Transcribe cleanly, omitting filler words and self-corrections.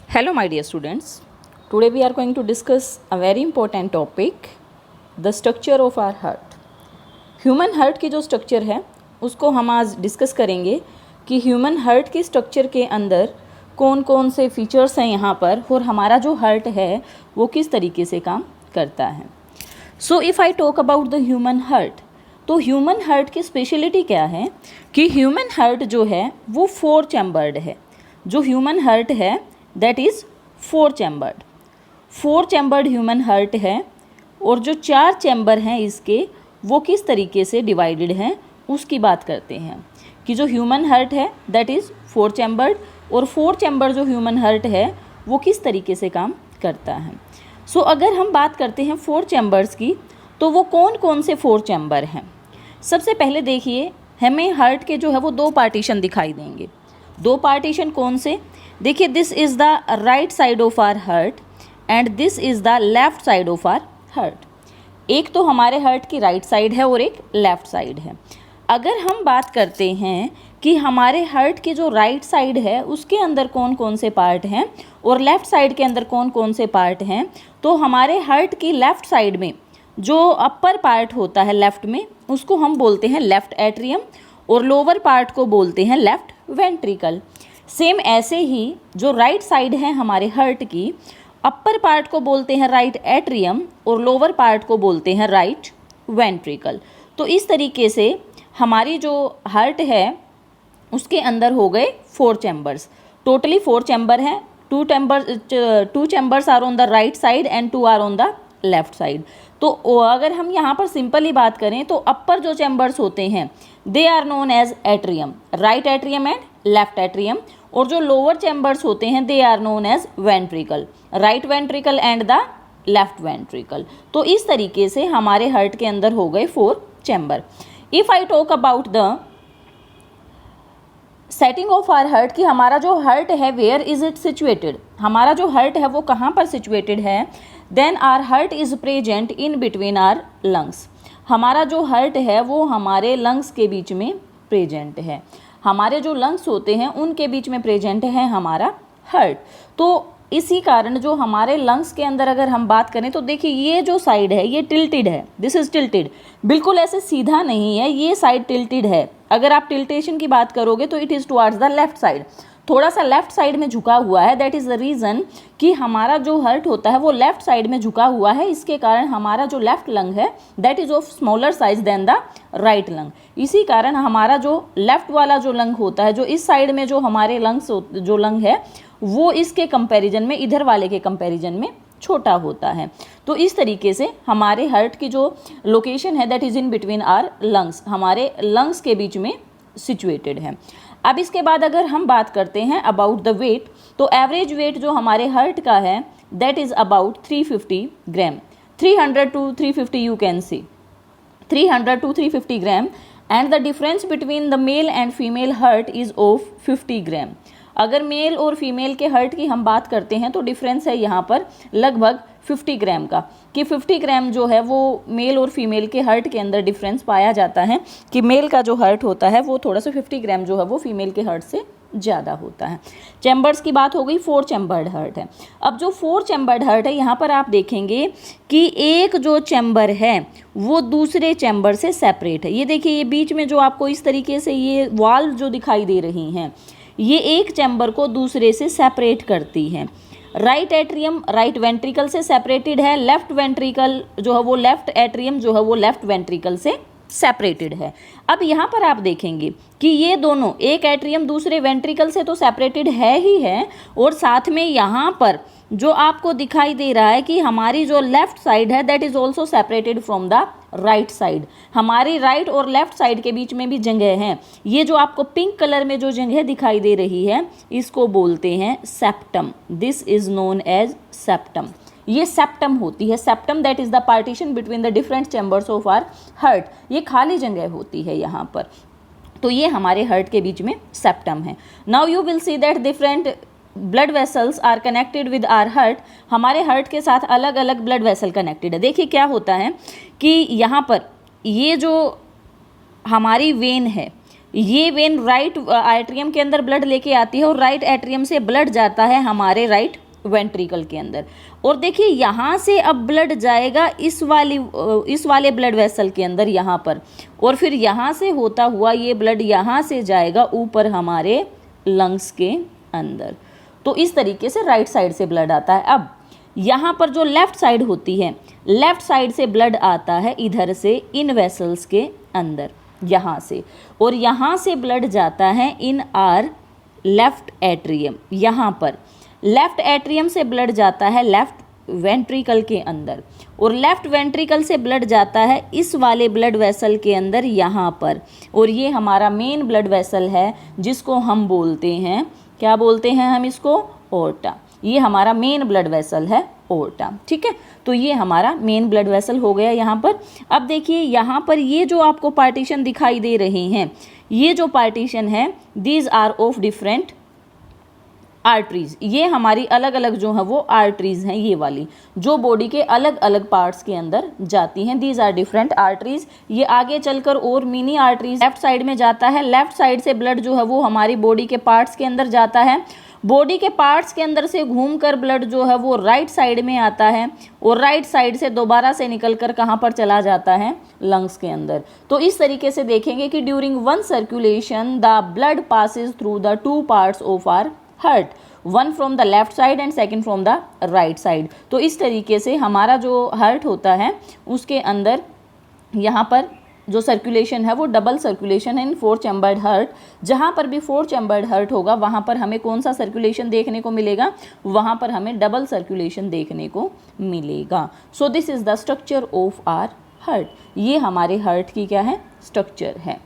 Hello, my dear students. Today we are going to discuss a very important topic, the structure of our heart. Human heart की जो structure है उसको हम आज discuss करेंगे कि ह्यूमन हार्ट की स्ट्रक्चर के अंदर कौन कौन से फीचर्स हैं यहाँ पर और हमारा जो हार्ट है वो किस तरीके से काम करता है. So if I talk about the human heart, तो ह्यूमन हार्ट की स्पेशलिटी क्या है कि ह्यूमन हार्ट जो है वो 4 चैम्बर्ड है. जो ह्यूमन हार्ट है that is 4 chambered human heart है. और जो 4 चैम्बर हैं इसके वो किस तरीके से डिवाइडेड हैं उसकी बात करते हैं कि जो ह्यूमन हार्ट है दैट इज़ 4 चैम्बर्ड और 4 चैम्बर जो ह्यूमन हार्ट है वो किस तरीके से काम करता है. सो अगर हम बात करते हैं 4 चैम्बर्स की, तो वो कौन कौन से 4 चैम्बर हैं. सबसे पहले देखिए, हमें हार्ट के जो है वो 2 पार्टीशन दिखाई देंगे. 2 पार्टीशन कौन से? देखिए, this is the right side of our heart and this is the left side of our heart. एक तो हमारे हार्ट की राइट साइड है और एक लेफ्ट साइड है. अगर हम बात करते हैं कि हमारे हार्ट की जो राइट साइड है उसके अंदर कौन कौन से पार्ट हैं और लेफ़्ट साइड के अंदर कौन कौन से पार्ट हैं, तो हमारे हार्ट की लेफ़्ट साइड में जो अपर पार्ट होता है लेफ़्ट में उसको हम बोलते हैं लेफ़्ट एट्रियम और लोअर पार्ट को बोलते हैं लेफ़्ट वेंट्रिकल. सेम ऐसे ही जो राइट साइड है हमारे हार्ट की, अपर पार्ट को बोलते हैं राइट एट्रियम और लोअर पार्ट को बोलते हैं राइट वेंट्रिकल. तो इस तरीके से हमारी जो हार्ट है उसके अंदर हो गए 4 चैम्बर्स. टोटली 4 चैम्बर हैं. 2 chambers are on the right side and 2 are on the left side. तो अगर हम यहाँ पर सिंपली बात करें तो अपर जो चैम्बर्स होते हैं they are known as atrium, right atrium and left atrium. और जो लोअर चैम्बर्स होते हैं they are known as ventricle, right ventricle and the left ventricle. तो इस तरीके से हमारे हार्ट के अंदर हो गए 4 chamber. If I talk about the setting of our heart कि हमारा जो हार्ट है वेयर इज़ इट सिचुएटेड, हमारा जो हार्ट है वो कहाँ पर सिचुएटेड है, then our heart is present in between our lungs. हमारा जो हार्ट है वो हमारे लंग्स के बीच में प्रेजेंट है. हमारे जो लंग्स होते हैं उनके बीच में प्रेजेंट है हमारा हार्ट. तो इसी कारण जो हमारे लंग्स के अंदर अगर हम बात करें तो देखिए ये जो साइड है ये टिल्टेड है, दिस इज़ टिल्टेड, बिल्कुल ऐसे सीधा नहीं है, ये साइड टिल्टेड है. अगर आप टिल्टेशन की बात करोगे तो it is towards the left side, थोड़ा सा लेफ्ट साइड में झुका हुआ है. दैट इज़ द रीज़न कि हमारा जो हार्ट होता है वो लेफ्ट साइड में झुका हुआ है. इसके कारण हमारा जो लेफ्ट लंग है that is of smaller size than the right lung. इसी कारण हमारा जो लेफ्ट वाला जो लंग होता है, जो इस साइड में जो हमारे लंग्स जो लंग है वो इसके कंपैरिजन में, इधर वाले के कंपैरिजन में छोटा होता है. तो इस तरीके से हमारे हार्ट की जो लोकेशन है that is in between our lungs, हमारे लंग्स के बीच में सिचुएटेड है. अब इसके बाद अगर हम बात करते हैं अबाउट द वेट, तो एवरेज वेट जो हमारे हार्ट का है that is about 350 gram, 300 to 350 you can see, 300 to 350 gram. And the difference between the male and female heart is of 50 ग्राम. अगर मेल और फीमेल के हार्ट की हम बात करते हैं तो डिफरेंस है यहाँ पर लगभग 50 ग्राम का, कि 50 ग्राम जो है वो मेल और फीमेल के हार्ट के अंदर डिफरेंस पाया जाता है कि मेल का जो हार्ट होता है वो थोड़ा सा 50 ग्राम जो है वो फीमेल के हार्ट से ज़्यादा होता है. चैम्बर्स की बात हो गई, 4 चैम्बर्ड हार्ट है. अब जो 4 चैम्बर्ड हार्ट है यहाँ पर आप देखेंगे कि एक जो चैम्बर है वो दूसरे चैम्बर से सेपरेट है. ये देखिए, ये बीच में जो आपको इस तरीके से ये वाल्व जो दिखाई दे रही हैं ये एक चैम्बर को दूसरे से सेपरेट करती है. राइट एट्रियम राइट वेंट्रिकल से सेपरेटेड है, लेफ्ट वेंट्रिकल जो है वो लेफ्ट एट्रियम जो है वो लेफ्ट वेंट्रिकल से सेपरेटेड है. अब यहाँ पर आप देखेंगे कि ये दोनों, एक एट्रियम दूसरे वेंट्रिकल से तो सेपरेटेड है ही है, और साथ में यहाँ पर जो आपको दिखाई दे रहा है कि हमारी जो लेफ्ट साइड है that is also separated from the right side. हमारी राइट और लेफ्ट साइड के बीच में भी जगह है. ये जो आपको पिंक कलर में जो जगह दिखाई दे रही है इसको बोलते हैं septum. This is known as septum. ये सेप्टम होती है. Septum that is the partition between the different chambers of our heart. ये खाली जगह होती है यहाँ पर. तो ये हमारे हार्ट के बीच में सेप्टम है. Now you will see that different blood vessels are connected with our heart. हमारे हार्ट के साथ अलग अलग ब्लड वेसल कनेक्टेड है. देखिए क्या होता है कि यहाँ पर ये जो हमारी वेन है ये वेन राइट एट्रियम के अंदर ब्लड लेके आती है और राइट एट्रियम से ब्लड जाता है हमारे राइट वेंट्रिकल के अंदर। और देखिए यहाँ से अब ब्लड जाएगा इस वाले ब्लड वेसल के अंदर यहाँ पर, और फिर यहाँ से होता हुआ ये ब्लड यहाँ से जाएगा ऊपर हमारे लंग्स के अंदर। तो इस तरीके से राइट साइड से ब्लड आता है। अब यहाँ पर जो लेफ्ट साइड होती है, लेफ्ट साइड से ब्लड आता है इधर से इन वेसल्स के अंदर यहाँ से, और यहाँ से ब्लड जाता है इन आर लेफ्ट एट्रियम। यहाँ पर लेफ्ट एट्रियम से ब्लड जाता है लेफ्ट वेंट्रिकल के अंदर, और लेफ्ट वेंट्रिकल से ब्लड जाता है इस वाले ब्लड वेसल के अंदर यहाँ पर, और ये हमारा मेन ब्लड वेसल है जिसको हम बोलते हैं, क्या बोलते हैं हम इसको, ओर्टा। ये हमारा मेन ब्लड वेसल है ओर्टा, ठीक है। तो ये हमारा मेन ब्लड वेसल हो गया यहाँ पर। अब देखिए यहाँ पर ये जो आपको पार्टीशन दिखाई दे रहे हैं, ये जो पार्टीशन है, these are of different arteries. ये हमारी अलग अलग जो है वो आर्टरीज हैं, ये वाली जो बॉडी के अलग अलग पार्ट्स के अंदर जाती हैं। These are different arteries. ये आगे चलकर और मिनी आर्टरीज लेफ्ट साइड में जाता है। लेफ्ट साइड से ब्लड जो है वो हमारी बॉडी के पार्ट्स के अंदर जाता है। बॉडी के पार्ट्स के अंदर से घूमकर ब्लड जो है वो राइट साइड में आता है, और राइट साइड से दोबारा से निकलकर कहाँ पर चला जाता है, लंग्स के अंदर। तो इस तरीके से देखेंगे कि during one circulation the blood passes through the two parts of our heart, one from the left side and second from the right side. तो इस तरीके से हमारा जो हार्ट होता है उसके अंदर यहाँ पर जो सर्कुलेशन है वो डबल सर्कुलेशन है इन 4 चैम्बर्ड हार्ट। जहाँ पर भी 4 चैम्बर्ड हार्ट होगा वहाँ पर हमें कौन सा सर्कुलेशन देखने को मिलेगा, वहाँ पर हमें डबल सर्कुलेशन देखने को मिलेगा। So this is the structure of our heart. ये हमारे हार्ट की क्या है, स्ट्रक्चर है।